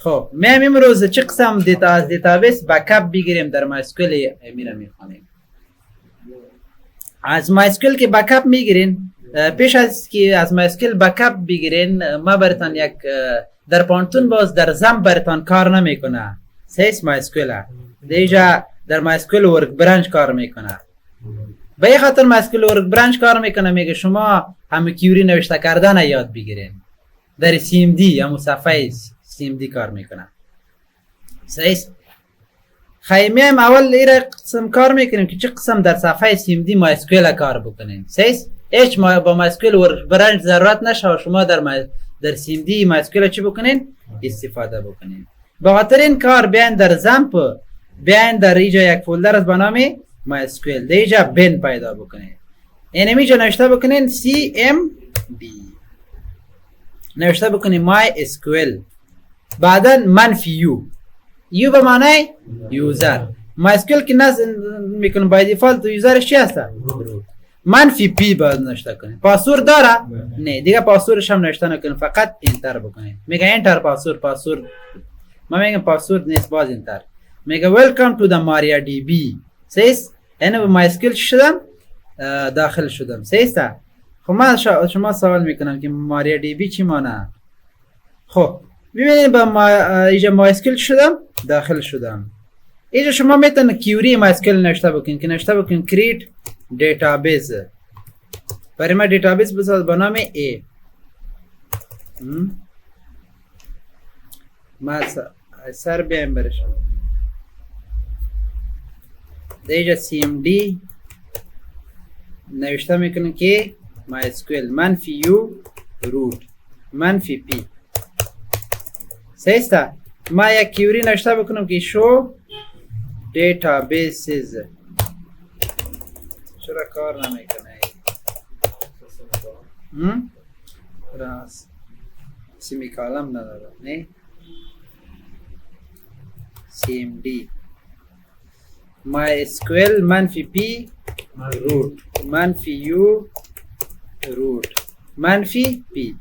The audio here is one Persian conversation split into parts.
خب میایم امروز چه قسم از دیتابیس بکاپ بگیریم در مایسکل میرم میخوانیم. از مایسکل که بکاپ میگیرین، پیش از که از مایسکل بکاپ بگیرین ما براتون یک در پانتون باز در زم براتون کار نمیکنه. سیس مایسکل دیجا در مایسکل ورک برانچ کار میکنه. به این خاطر مایسکل ورک برانچ کار میکنه، میگه شما همه کیوری نوشته کردن یاد بگیرین. در سی ام دی یا مصفحه سی ام دی کار میکنه. سیس خیمیم اول ایره قسم کار میکنیم که چه قسم در صفحه سی ام دی مایسکل کار بکنین. سیس هیچ با مایسکل ورک برانچ ضرورت نشه و شما در سی ام دی مایسکل چی بکنین؟ استفاده بکنین. به خاطر این کار بیاین در زمپ، بیاین در اینجا یک فولدر از به نام مایسکل دیجا بین پیدا بکنین. اینجا نوشته بکنین سی ام دی، نوشته بکنین مای اسکوئل، بعدا منفی یو به معنی یوزر. مایسکل که نصب میکنیم بای دیفالت یوزرش چی هست؟ منفی پی باید نوشته کنین. پاسورد داره؟ نه دیگه پاسوردش هم نوشته نکنین، فقط انتر بکنین. میگه انتر پاسورد ما میگم پاسورد نیست، باز انتر. میگه ویلکم تو د ماریا دی بی. سیس اینو به مایسکل شدم داخل شدم. سیس تا خب من شما سوال میکنم که ماریا دی بی چی معنی؟ خب ببینید با اینجا مایسکل شدم داخل شدم. اینجا شما میتونید کیوری مایسکل نوشته بکنید که نوشته بکنید کریت دیتابیس. برای ما دیتابیس بساز به نام ای. ما سر بیایم برش دیجا سی ام دی نوشته میکنیم که مایسکل منفی یو روت منفی پی. سیستا ما یک کیوری نوشته بکنم که شو دیتابیسز. چرا کار نمیکنه؟ راست سیمی کالم نداره نه. سی ام دی MySQL منفی پی روت منفی یو روت منفی پی.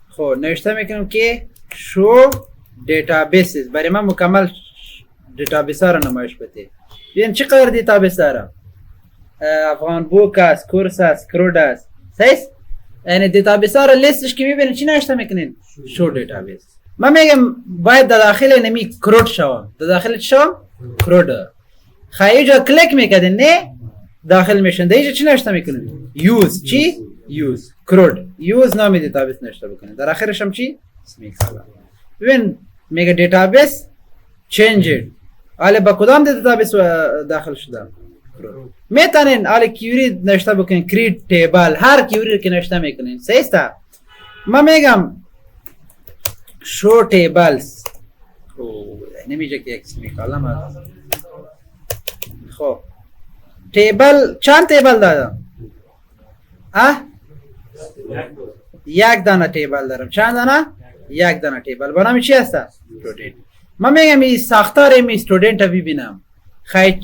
خب نوشته میکنم که شو دیتابیسز. برای من مکمل دیتابیس ها رو نمایش بده. ببین چقدر دیتابیس دارم. افغان بوک است، کورس است، کرود است. سیس یعنی دیتابیس ها رو لیستش که میبینید چی نوشته میکنین؟ شو دیتابیس. من میگم باید در داخل نمی کرود شوم. در داخل چی شوم؟ کرود. خیلی جا کلیک میکردین نه داخل میشن. دیجا چی نوشته میکنین؟ یوز. چی؟ یوز. کرود. یوز نامی دیتابیس نوشته بکنین. در آخرش هم چی؟ ببین میگه دیتابیس چنجد. حالا با کدام دیتابیس داخل شدم؟ میتونین حالا کیوری نوشته بکنین کریت تیبل. هر کیوری که نوشته میکنین. سیستا ما میگم شو تیبلز. نمیشه که یک سمی کالم هست. خب تیبل چند تیبل دارم؟ یک دانه تیبل دارم. چند دانه؟ یک دانه تیبل. با نام چی هست؟ استودنت. من میگم این ساختار این استودنت رو ببینم. خیلی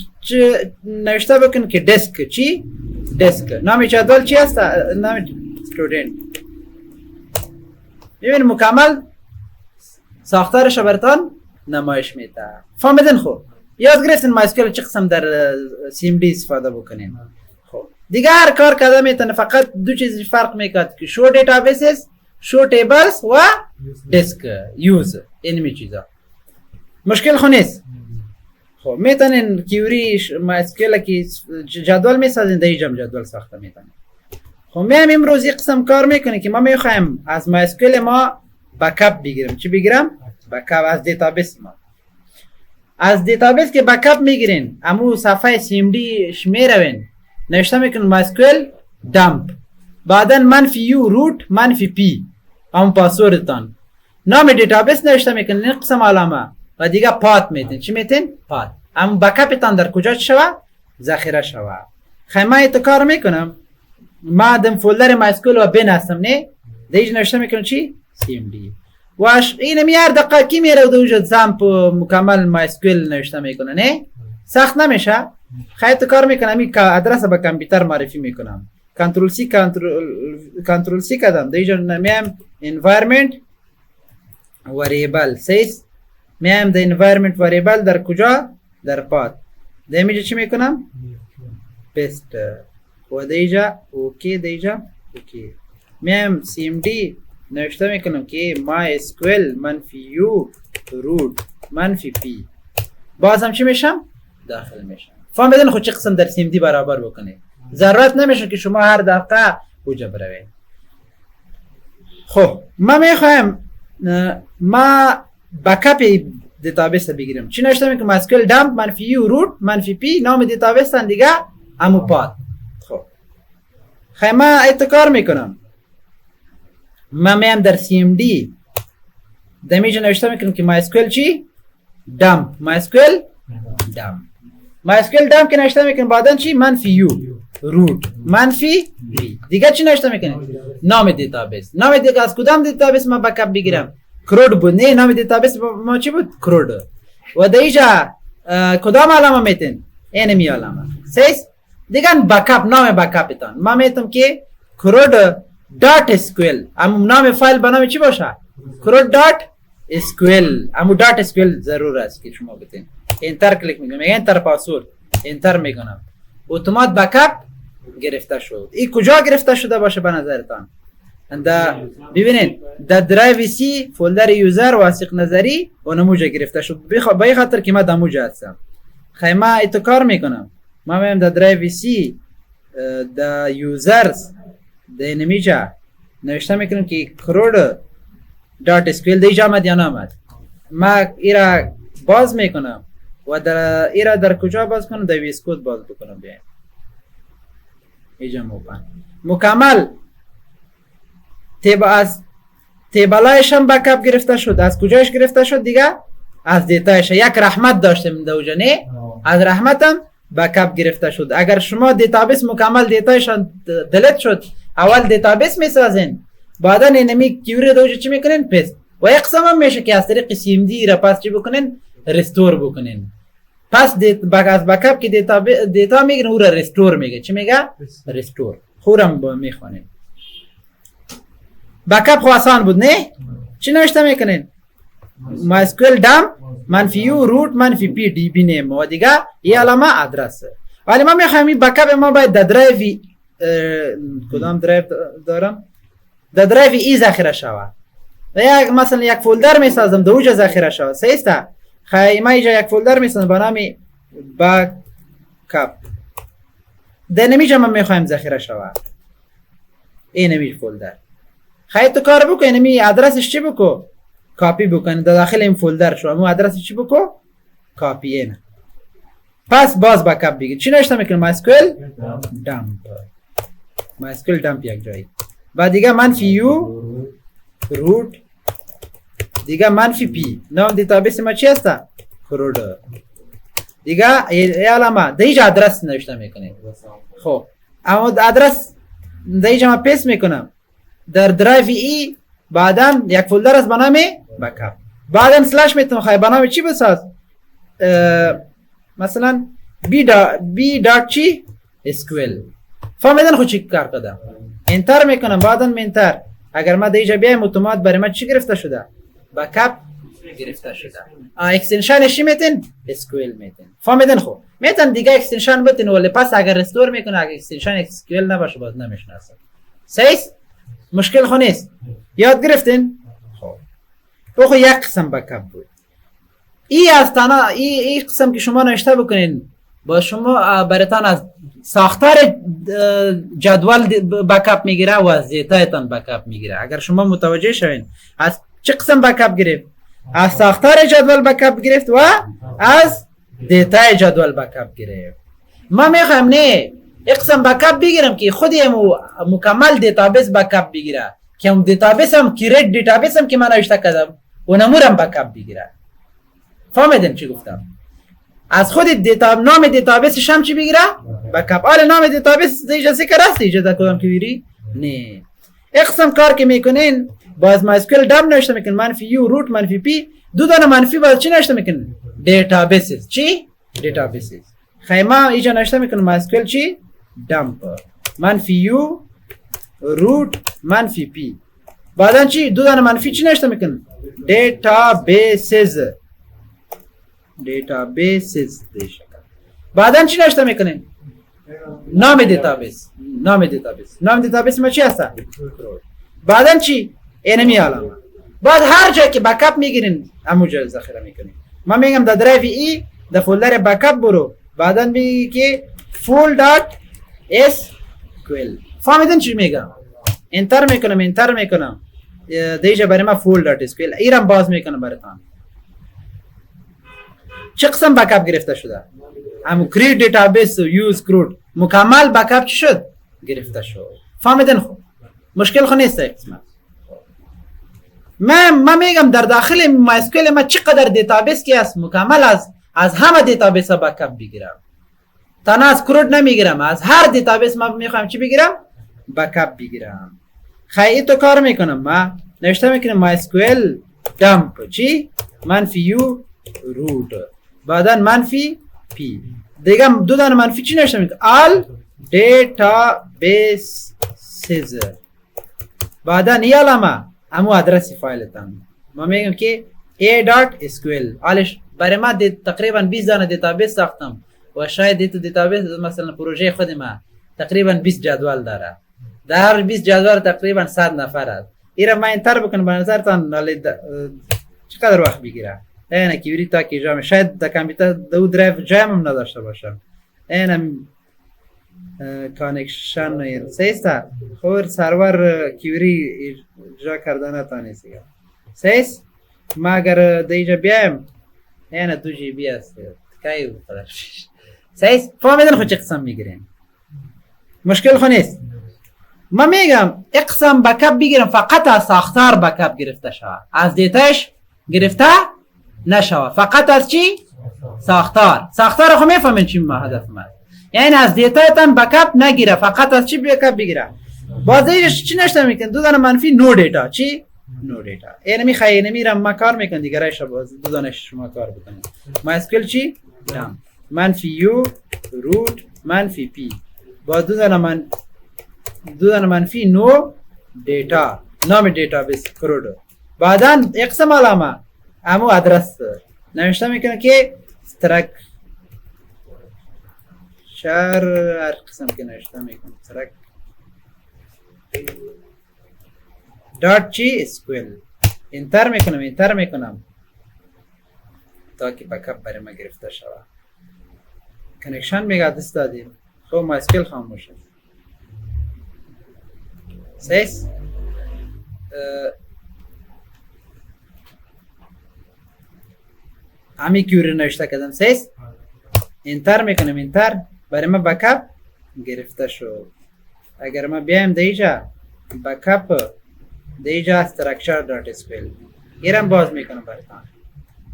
نوشته بکن که دسک. چی؟ دسک. نام جدول چی هست؟ نام استودنت. ببین مکمل ساختارش رو براتون نمایش میده. فهمیدین؟ خب یاد گرفتین مایسکل چه قسم در سی ام دی استفاده بکنین. خب دیگه هر کار کده میتونه، فقط دو چیز فرق میکرد که شو دیتابیسز، شو تیبلز و دیسک یوز. اینمی چیزا مشکل خو نیست. خب میتونین کیوری مایسکل که جدول میسازین در اینجا جدول ساخته میتونین. خب میام امروز یک قسم کار میکنه که ما میخوایم از مایسکل ما بکاپ بگیریم. چی بگیرم؟ بکاپ از دیتابیس ما. از دیتابیس که بکاپ میگیرین امو صفحه سی ام دی میروین نوشته میکنین مایسکل دمپ، بعدا منفی یو روت منفی پی همون پاسوردتان. نام دیتابیس نوشته میکنین این قسم علامه و دیگه پات میتین. چی میتین؟ پات. همون بکاپتان در کجا شوه؟ ذخیره شوه. خیلی ایت کار میکنم. ما دم فولدر مایسکل و بین هستم نه دیگه نوشته میکنم چی؟ سی ام دی. واش این میار دقیقه کی میره و دوجه زمپ مکمل مایسکل نوشته میکنه نه سخت نمیشه. خیلی کار میکنم. این ادرس با کامپیوتر معرفی میکنم. کنترل سی کردم دیگه نمیم environment variable says میایم the environment variable در کجا در پات اینجا چی میکنم پست و دیجا اوکی دیجا اوکی میایم cmd نوشته میکنم که mysql منفی u root منفی p باز هم چی میشم داخل میشم فهمیدین خود چه قسم در cmd برابر بکنه ضرورت نمیشه که شما هر دقیقه اوجا بروید خب ما میخوایم ما بکاپ دیتابیس بگیریم چی نوشته میکنم mysql dump منفی u root منفی p نام دیتابیس دیگه امو پاد خب خیلی ما ایتو کار میکنم ما میم در cmd دمیجا نوشته میکنم که mysql چی dump mysql dump که نوشته میکنم بعدن چی منفی u root منفی p دیگه چی نوشته میکنم نام دیتابیس از کدام دیتابیس ما بکاپ بگیرم کرود بود نه نام دیتابیس ما چی بود کرود و دیجا کدام علامه میتین اینمی علامه سیس دیگه بکاپ نام بکاپتان ما میتونم که کرود دات اسکویل ام نام فایل بنام چی باشه کرود دات اسکویل امو دات اسکویل ضرور است که شما بتین انتر کلیک میکنم انتر پاسورد انتر میکنم اتومات بکاپ گرفته شد این کجا گرفته شده باشه به نظرتان انده ببینید در درایو سی فولدر یوزر واسق نظری و نموجه گرفته شد به این خاطر که ما دموجه هستم خیلی ما ایتو کار میکنم ما میم در درایو سی در یوزرز در اینمیجه نوشته میکنم که کرود دات اسکویل دیجا آمد یا نامد ما ایرا باز میکنم و در ایرا در کجا باز کنم در ویس کود باز بکنم بیایم ایجا مکمل از تیبلایش هم بکاپ گرفته شد از کجایش گرفته شد دیگه از دیتایش یک رحمت داشتیم دوجا نه از رحمت هم بکاپ گرفته شد اگر شما دیتابیس مکمل دیتایش دلیت شد اول دیتابیس میسازین بعدا اینمی کیوری دوجا چی میکنین پست و یک قسم هم میشه که از طریق cmd را پس چی بکنین رستور بکنین پس از بکاپ که دیتا میگن او را رستور میگه چی میگه رستور خورم میخوانین بکاپ خو آسان بود نه چی نوشته میکنین mysql dump منفی u root منفی p db name و دیگه این علامه ادرس ولی ما میخوایم این بکاپ ما باید در درایو کدام درایو دارم در درایو ای ذخیره شود و یک مثلا یک فولدر میسازم در اوجا ذخیره شود سیسته خیلی ما اینجا یک فولدر میسازم با نام بکاپ در نمیجا ما میخوایم ذخیره شود این نمیج فولدر خیلی تو کار بکن اینمی ادرسش چی بکن کاپی بکن در داخل این فولدر شو امو ادرسش چی بکن کاپی اینه پس باز بکاپ بگیر چی نوشته میکنم mysql dump یک جایی بعد دیگه منفی u root دیگه منفی p نام دیتابیس ما چی هسته کرود دیگه ای علامه دیگه ادرس نوشته میکنیم خب اما ادرس دیگه ما پیست میکنم در درایو ای بعدم یک فولدر از بنام بکاپ بعدم سلش میتونم خیلی بنام چی بساز مثلا b dot چی sql فهمیدن خود چی کار کردم انتر میکنم بعدم انتر اگر ما دیجا بیایم اتومات برای ما چی گرفته شده بکاپ گرفته شده اکستنشن چی میتین sql میتین فهمیدن خب میتون دیگه اکستنشن بتین ولی پس اگر رستور میکنه اگر اکستنشن sql نباشه باز نمیشناسه سیس مشکل خو نیست یاد گرفتین خب خو یک قسم بکاپ بود ای از تنها ای قسم که شما نوشته بکنین با شما براتان از ساختار جدول بکاپ میگیره و از دیتایتان بکاپ میگیره اگر شما متوجه شوین از چه قسم بکاپ گرفت از ساختار جدول بکاپ گرفت و از دیتای جدول بکاپ گرفت ما میخوایم نه یک قسم بکاپ بگیرم که خودی مکمل دیتابیس بکاپ بگیره که اون دیتابیس هم کریت دیتابیس هم که من نوشته کردم و نمورم بکاپ بگیره فهمیدین چی گفتم از خود نام دیتابیسش هم چی بگیره بکاپ آله نام دیتابیس دیجا ذکر است دیجا در کدام که بیری نه یک قسم کار که میکنین باز mysql dump نوشته میکنین منفی u root منفی p دو دانه منفی باز چی نوشته میکنین دیتابیسز چی دیتابیسز خیلی ما اینجا نوشته میکنیم mysql چی dump منفی u root منفی p بعدن چی دو دانه منفی چی نوشته میکنین دیتابیسز دیتابیسز دیشه. بعدا چی نوشته میکنیم؟ نام دیتابیس ما چی هست؟ بعدا چی؟ اینمی علامه. بعد هر جا که بکاپ میگیرین همونجا ذخیره میکنیم. ما میگم در درایو ای در فولدر بکاپ برو، بعدا میگی که full.sql. فهمیدین چی میگم؟ انتر میکنم دیجا برای ما full.sql ایرم باز میکنم براتون. چه قسم بکاپ گرفته شده؟ همون create database و use crude مکمل بکاپ چی شد؟ گرفته شد. فهمیدین خوب؟ مشکل خو نیست قسمت. من میگم در داخل MySQL ما چقدر دیتابیس کی هست مکمل از همه دیتابیس ها بکاپ بگیرم. تنها از کرود نمیگیرم، از هر دیتابیس ما میخوام چی بگیرم؟ بکاپ بگیرم. خیلی تو کار میکنم. ما نوشته میکنم MySQL dump چی؟ منفی u root بعدا منفی p دیگه دو دانه منفی چی نوشته میکنم؟ all databases بعدا این علامه همو ادرس فایلتان. ما میگم که a.sql آلش برای ما تقریبا 20 دانه دیتابیس ساختم و شاید دیتابیس مثلا پروژه خود ما تقریبا 20 جدول داره. در 20 جدول تقریبا 100 نفر است. ایرا ما انتر بکنم به نظرتان چقدر وقت بگیره؟ اینه کیوری تا که جامعه شاید در کامپیوتر دو درایو جام هم نداشته باشم. اینه کانکشن سیستا خور سرور کیوری اجرا کردن تانیست سیس ما اگر دیجا بیایم اینه 2 GB است کایی بقدر سیس فهمیدن خود چه قسم میگیریم مشکل خو نیست. ما میگم اقسم بکاپ بگیرم فقط از ساختار بکاپ گرفته شود، از دیتاش گرفته نشود، فقط از چی؟ ساختار خو میفهمین چی ما هدف ما، یعنی از دیتایتان بکاپ نگیره، فقط از چی بکاپ بگیره. بازیش چی نشته میکن؟ دو دانه منفی نو دیتا چی؟ نو دیتا. اینمی خیلی نمیرم ما کار میکن دیگه رایش باز دو دانه شما کار بکنید. MySQL چی؟ دام منفی u root منفی p با دو دانه منفی نو دیتا نام دیتابیس کرود. بعدا اقسام علامه همو ادرس نوشته میکنه که استرکچر هر قسم که نوشته میکنه دات چی اسکویل انتر میکنم تا که بکاپ برای ما گرفته شود. کنکشن میگه دست دادیم خب MySQL خاموش شد. سیس همی کیوری نوشته کردم سیس انتر میکنم برای ما بکاپ گرفته شد. اگر ما بیایم دیجا بکاپ دیجا structure.sql ایرم باز میکنم براتون.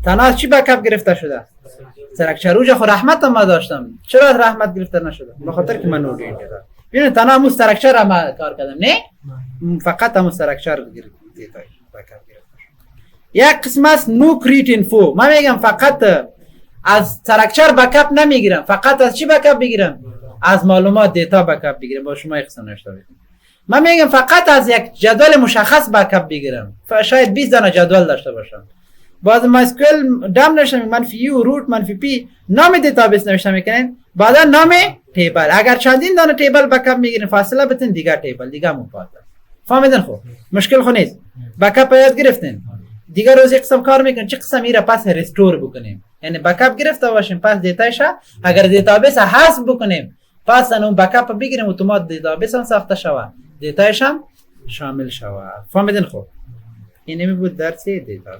تنها چی بکاپ گرفته شده؟ structure. اوجا خود رحمت ما داشتم، چرا رحمت گرفته نشده؟ بخاطر که من نو دیتا ببینید تنها همون structure هم کار کردم، نه فقط همون structure دیتا بکاپ گرفته شد. یک قسم است نو کریت اینفو. من میگم فقط از structure بکاپ نمیگیرم، فقط از چی بکاپ بگیرم؟ از معلومات دیتا بکاپ بگیرم. با شما قسم نوشته بودم. من میگم فقط از یک جدول مشخص بکاپ بگیرم، شاید 20 دانه جدول داشته باشم. باز MySQL دام نوشته منفی u root منفی p نام دیتابیس نوشته میکنین، بعدا نام تیبل. اگر چندین دانه تیبل بکاپ میگیرین فاصله بتین دیگه تیبل دیگه مفاد. فهمیدن خب مشکل خو نیست. بکاپ یاد گرفتین دیگه روز یک قسم کار میکنین چه قسم میره پس ریستور بکنیم، یعنی بکاپ گرفته باشیم پس دیتایش اگر دیتابیس حذف بکنیم پس اون بکاپ بگیریم اتومات دیتابیس هم ساخته شود، دیتایش هم شامل شود. فهمیدین خب این بود درس دیتا.